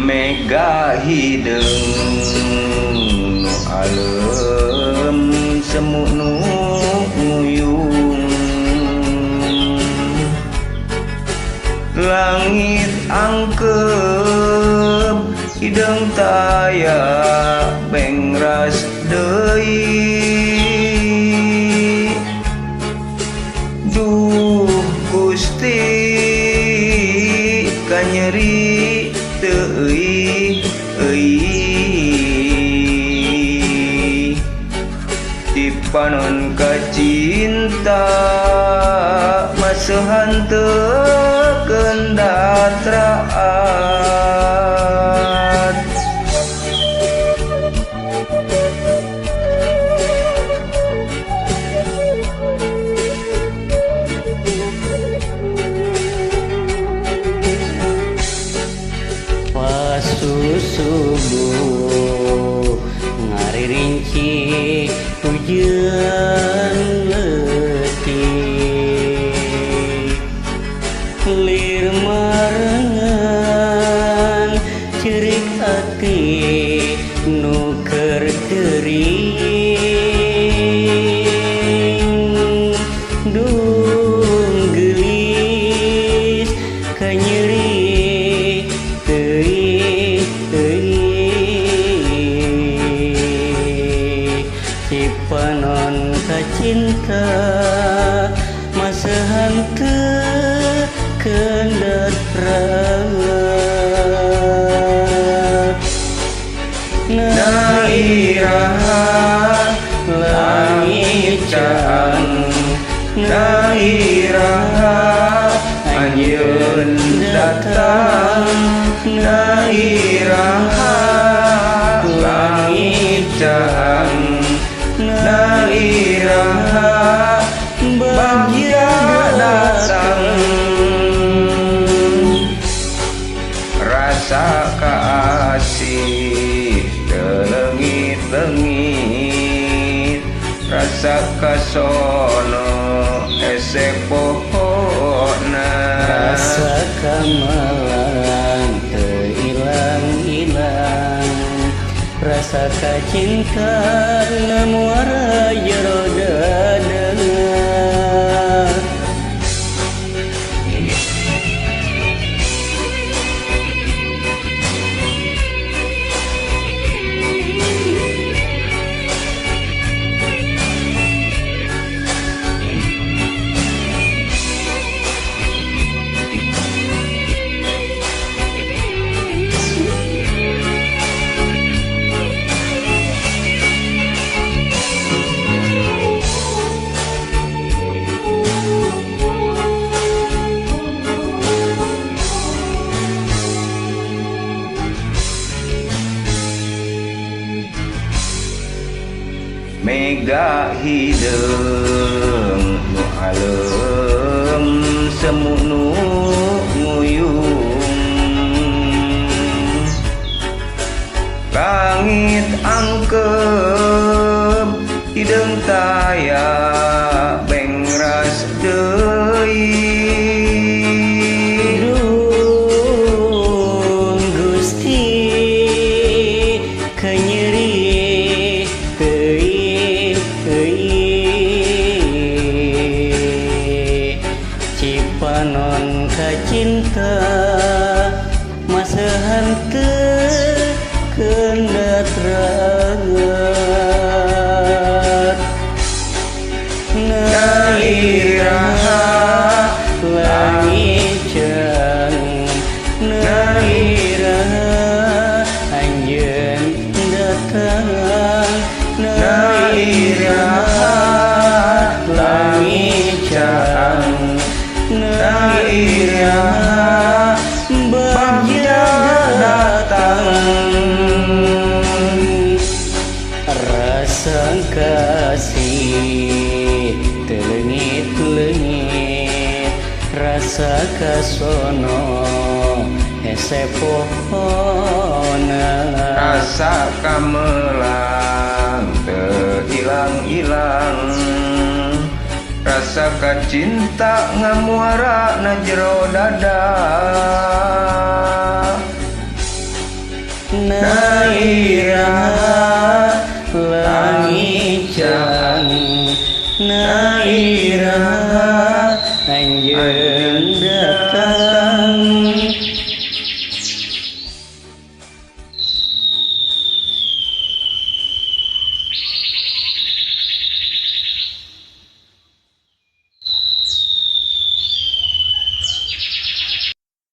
Mega hideung nu alem semu nu nguyung, langit angkep hideung taya bengras deui. Duh Gusti kanyeri teuing dipanon ka cinta maseuhan teu kendatraan. Subuh ngaririnci hujan letih, lir marengan cerik ati nu keur teuring. Dung gelis kanyeri panon ka cinta maseuhan teu kendatraan. Nairaha langit caan, nairaha anjeun datang, nairaha langit caan, nairaha bagja datang. Rasa kaasih telengit-lengit, rasa kasono esek pohona, rasa kamalang teu ilang-ilang, rasa kacinta namuara jero dada. Mega hideung nu alem semu nu nguyung, langit angkep hideung taya bengras deui. Dung Gusti kanyeri teuing cipanon irahat langit caang na irahat bagja datang rasa kasih telengit-lengit rasa kasono hese pohona rasa kamelang teu ilang-ilang rasa kacinta ngamuara na jero dada